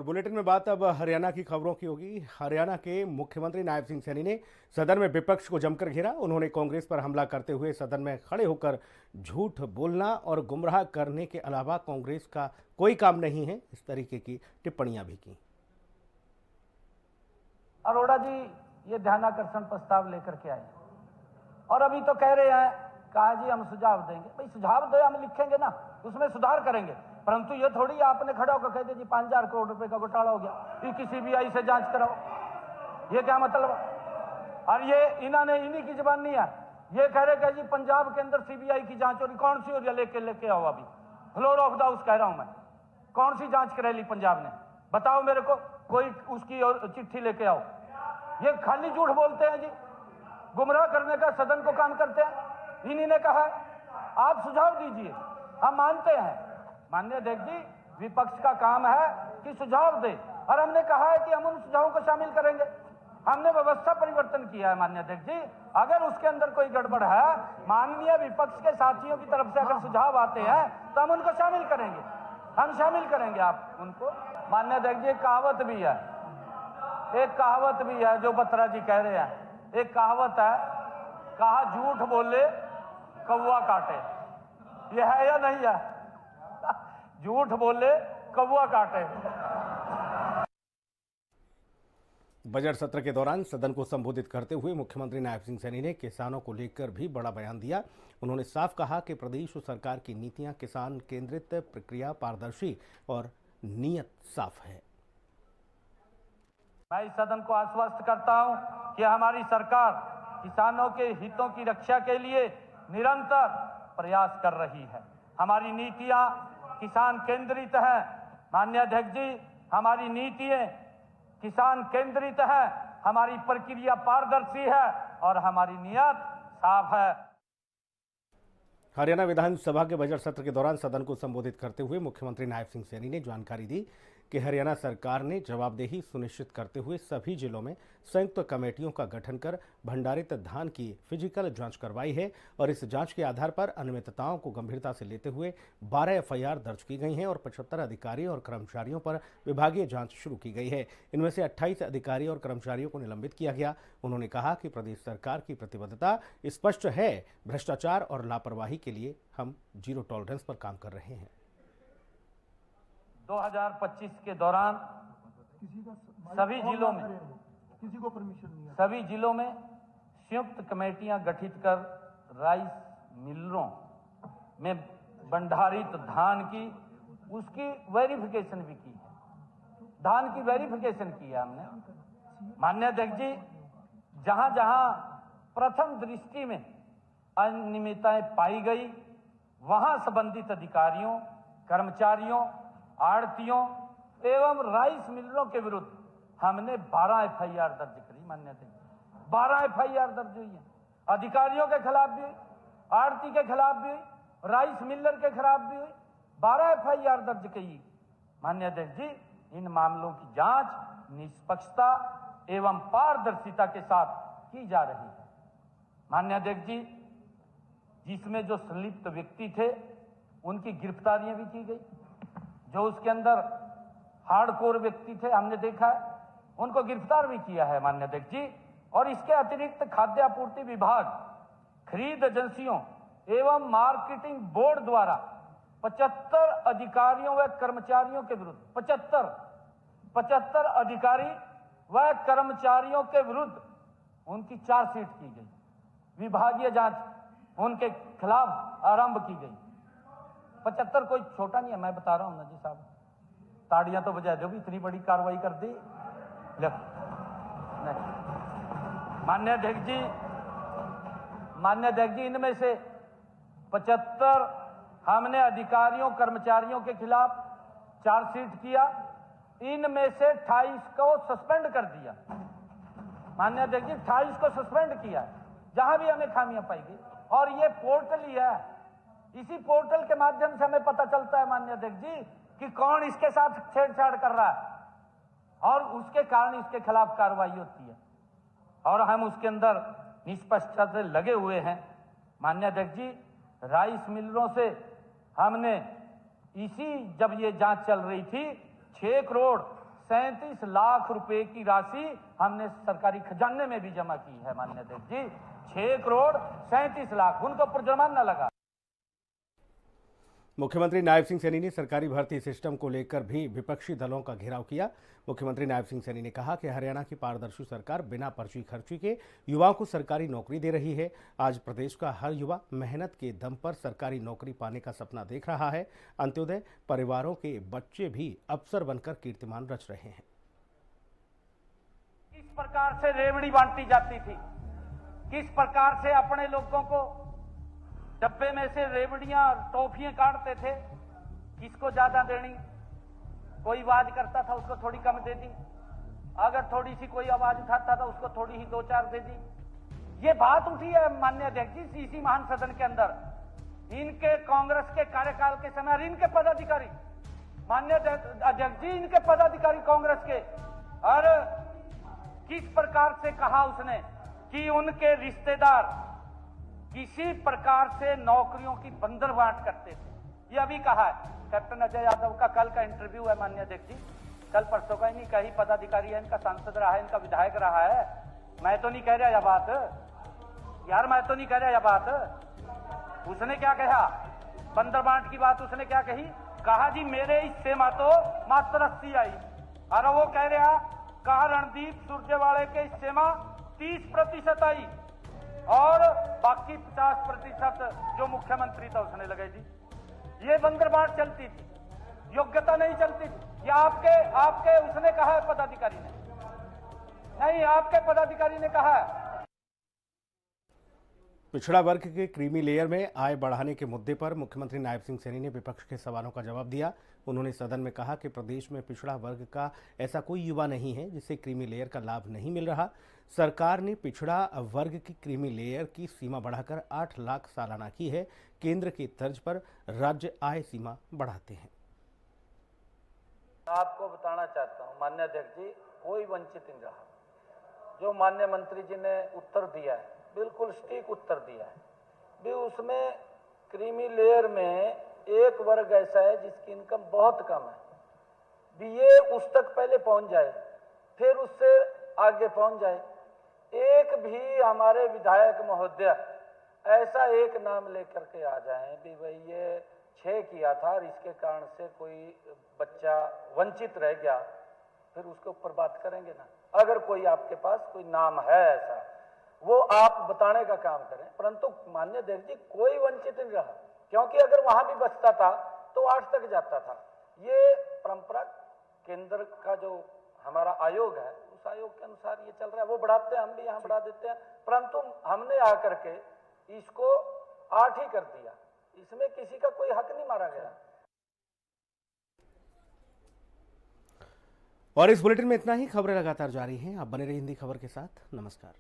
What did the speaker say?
और बुलेटिन में बात अब हरियाणा की खबरों की होगी। हरियाणा के मुख्यमंत्री नायब सिंह सैनी ने सदन में विपक्ष को जमकर घेरा। उन्होंने कांग्रेस पर हमला करते हुए सदन में खड़े होकर झूठ बोलना और गुमराह करने के अलावा कांग्रेस का कोई काम नहीं है, इस तरीके की टिप्पणियां भी की। अरोड़ा जी ये ध्यानाकर्षण प्रस्ताव लेकर के आए और अभी तो कह रहे हैं कहा जी हम सुझाव देंगे। भाई सुझाव दो, हम लिखेंगे ना, उसमें सुधार करेंगे, परंतु ये थोड़ी आपने खड़ा होकर कह दिया जी 5,000 करोड़ रुपए का घोटाला हो गया, इसकी सीबीआई से जांच कराओ। ये क्या मतलब? और ये इन्होंने इन्हीं की जुबान नहीं है, ये कह रहे कि जी पंजाब के अंदर सीबीआई की जांच हो रही। कौन सी हो रही? लेके आओ। अभी फ्लोर ऑफ द हाउस कह रहा हूं मैं, कौन सी जांच करा ली पंजाब ने? बताओ मेरे को, कोई उसकी चिट्ठी लेके आओ। ये खाली झूठ बोलते हैं जी, गुमराह करने का सदन को काम करते हैं। इन्हीं ने कहा आप सुझाव दीजिए, हम मानते हैं। माननीय अध्यक्ष जी, विपक्ष का काम है कि सुझाव दे, और हमने कहा है कि हम उन सुझावों को शामिल करेंगे। हमने व्यवस्था परिवर्तन किया है माननीय अध्यक्ष जी, अगर उसके अंदर कोई गड़बड़ है, माननीय विपक्ष के साथियों की तरफ से अगर सुझाव आते हैं तो हम उनको शामिल करेंगे, हम शामिल करेंगे आप उनको। माननीय अध्यक्ष जी, एक कहावत भी है, एक कहावत भी है जो बत्रा जी कह रहे हैं। एक कहावत है, कहा झूठ बोले कौवा काटे। यह है या नहीं है? झूठ बोले कौवा काटे। बजट सत्र के दौरान सदन को संबोधित करते हुए मुख्यमंत्री नायब सिंह सैनी ने किसानों को लेकर भी बड़ा बयान दिया। उन्होंने साफ कहा कि प्रदेश सरकार की नीतियां किसान केंद्रित, प्रक्रिया पारदर्शी और नीयत साफ है। मैं इस सदन को आश्वस्त करता हूं कि हमारी सरकार किसानों के हितों की रक्षा के लिए निरंतर प्रयास कर रही है। हमारी नीतियां किसान केंद्रित हैं। माननीय अध्यक्ष जी, हमारी नीतियां किसान केंद्रित है, हमारी प्रक्रिया पारदर्शी है और हमारी नीयत साफ है। हरियाणा विधानसभा के बजट सत्र के दौरान सदन को संबोधित करते हुए मुख्यमंत्री नायब सिंह सैनी ने जानकारी दी कि हरियाणा सरकार ने जवाबदेही सुनिश्चित करते हुए सभी जिलों में संयुक्त कमेटियों का गठन कर भंडारित धान की फिजिकल जांच करवाई है और इस जांच के आधार पर अनियमितताओं को गंभीरता से लेते हुए 12 एफआईआर दर्ज की गई हैं और 75 अधिकारियों और कर्मचारियों पर विभागीय जांच शुरू की गई है। इनमें से 28 अधिकारी और कर्मचारियों को निलंबित किया गया। उन्होंने कहा कि प्रदेश सरकार की प्रतिबद्धता स्पष्ट है, भ्रष्टाचार और लापरवाही के लिए हम जीरो टॉलरेंस पर काम कर रहे हैं। 2025 के दौरान सभी जिलों में किसी को परमिशन नहीं है, सभी जिलों में संयुक्त कमेटियां गठित कर राइस मिलरों में भंडारित धान की उसकी वेरिफिकेशन भी की है। धान की वेरिफिकेशन की है हमने। माननीय अध्यक्ष जी, जहां जहां प्रथम दृष्टि में अनियमितताएं पाई गई, वहां संबंधित अधिकारियों, कर्मचारियों, आड़तियों एवं राइस मिलरों के विरुद्ध हमने 12 एफआईआर दर्ज करी। माननीय अध्यक्ष, 12 एफआईआर दर्ज हुई है। अधिकारियों के खिलाफ भी, आड़ती के खिलाफ भी, राइस मिलर के खिलाफ भी 12 एफआईआर दर्ज की। माननीय अध्यक्ष जी, इन मामलों की जांच निष्पक्षता एवं पारदर्शिता के साथ की जा रही है। माननीय अध्यक्ष जी, जिसमें जो संलिप्त व्यक्ति थे उनकी गिरफ्तारियां भी की गई। जो उसके अंदर हार्डकोर व्यक्ति थे, हमने देखा है, उनको गिरफ्तार भी किया है माननीय अध्यक्ष जी। और इसके अतिरिक्त खाद्य आपूर्ति विभाग, खरीद एजेंसियों एवं मार्केटिंग बोर्ड द्वारा 75 अधिकारियों व कर्मचारियों के विरुद्ध 75 अधिकारी व कर्मचारियों के विरुद्ध उनकी चार्जशीट की गई। विभागीय जांच उनके खिलाफ आरंभ की गई। 75 कोई छोटा नहीं है, मैं बता रहा हूं ना जी साहब, ताड़ियां तो बजा दो भी, इतनी बड़ी कार्रवाई कर दी। माननीय अध्यक्ष जी, इनमें से 75 हमने अधिकारियों कर्मचारियों के खिलाफ चार्जशीट किया, इनमें से 28 को सस्पेंड कर दिया। माननीय अध्यक्ष जी, 28 को सस्पेंड किया जहां भी हमें खामियां पाई गई। और ये पोर्टल ही है, इसी पोर्टल के माध्यम से हमें पता चलता है माननीय अध्यक्ष जी कि कौन इसके साथ छेड़छाड़ कर रहा है और उसके कारण इसके खिलाफ कार्रवाई होती है और हम उसके अंदर निष्पक्षता से लगे हुए हैं। माननीय अध्यक्ष जी, राइस मिलरों से हमने जब ये जांच चल रही थी 6 करोड़ 37 लाख रुपए की राशि हमने सरकारी खजाने में भी जमा की है माननीय अध्यक्ष जी। 6 करोड़ 37 लाख उनको पर जुर्माना लगा। मुख्यमंत्री नायब सिंह सैनी ने सरकारी भर्ती सिस्टम को लेकर भी विपक्षी दलों का घेराव किया। मुख्यमंत्री नायब सिंह सैनी ने कहा कि हरियाणा की पारदर्शी सरकार बिना पर्ची खर्ची के युवाओं को सरकारी नौकरी दे रही है। आज प्रदेश का हर युवा मेहनत के दम पर सरकारी नौकरी पाने का सपना देख रहा है। अंत्योदय परिवारों के बच्चे भी अफसर बनकर कीर्तिमान रच रहे हैं। किस प्रकार से रेवड़ी बांटी जाती थी, किस प्रकार से अपने लोगों को डब्बे में से रेवड़ियां और टॉफियां काटते थे, किसको ज्यादा देनी, कोई आवाज करता था उसको थोड़ी कम दे दी, अगर थोड़ी सी कोई आवाज उठाता था उसको थोड़ी ही 2-4 दे दी। ये बात उठी है माननीय अध्यक्ष जी इसी महान सदन के अंदर। इनके कांग्रेस के कार्यकाल के समय और इनके पदाधिकारी, माननीय अध्यक्ष जी इनके पदाधिकारी कांग्रेस के, और किस प्रकार से कहा उसने कि उनके रिश्तेदार किसी प्रकार से नौकरियों की बंदरबांट करते थे। ये अभी कहा है कैप्टन अजय यादव का, कल का इंटरव्यू है माननीय अध्यक्ष जी, कल परसों का ही नहीं, कहीं पदाधिकारी है, इनका सांसद रहा है, इनका विधायक रहा है। मैं तो नहीं कह रहा यह बात यार, मैं तो नहीं कह रहा यह बात। उसने क्या कहा, बंदरबांट की बात उसने क्या कही, कहा जी मेरे हिस्से में तो मात्र 80 आई, और वो कह रहा कहा रणदीप सुरजेवाले के हिस्से में 30% आई और बाकी 50% जो मुख्यमंत्री था उसने लगाई दी। ये बंदरबांट चलती थी, योग्यता नहीं चलती थी। ये आपके उसने कहा है पदाधिकारी ने, नहीं आपके पदाधिकारी ने कहा है। पिछड़ा वर्ग के क्रीमी लेयर में आय बढ़ाने के मुद्दे पर मुख्यमंत्री नायब सिंह सैनी ने विपक्ष के सवालों का जवाब दिया। उन्होंने सदन में कहा कि प्रदेश में पिछड़ा वर्ग का ऐसा कोई युवा नहीं है जिसे क्रीमी लेयर का लाभ नहीं मिल रहा। सरकार ने पिछड़ा वर्ग की क्रीमी लेयर की सीमा बढ़ाकर 8 लाख सालाना की है। केंद्र की तर्ज पर राज्य आय सीमा बढ़ाते हैं। आपको बताना चाहता हूं माननीय अध्यक्ष जी, कोई वंचित नहीं रहा। जो माननीय मंत्री जी ने उत्तर दिया है बिल्कुल सटीक उत्तर दिया है भी, उसमें क्रीमी लेयर में एक वर्ग ऐसा है जिसकी इनकम बहुत कम है भी, ये उस तक पहले पहुंच जाए फिर उससे आगे पहुंच जाए। एक भी हमारे विधायक महोदय ऐसा एक नाम लेकर के आ जाएं भी भाई ये 6 किया था और इसके कारण से कोई बच्चा वंचित रह गया, फिर उसके ऊपर बात करेंगे ना। अगर कोई आपके पास कोई नाम है ऐसा, वो आप बताने का काम करें। परंतु माननीय अध्यक्ष जी कोई वंचित नहीं रहा, क्योंकि अगर वहां भी बचता था तो 8 तक जाता था। ये परंपरा केंद्र का जो हमारा आयोग है उस आयोग के अनुसार ये चल रहा है। वो बढ़ाते हैं, हम भी यहाँ बढ़ा देते हैं, परंतु हमने आकर के इसको 8 ही कर दिया। इसमें किसी का कोई हक नहीं मारा गया। और इस बुलेटिन में इतना ही। खबरें लगातार जारी हैं, आप बने रहिए हिंदी खबर के साथ। नमस्कार।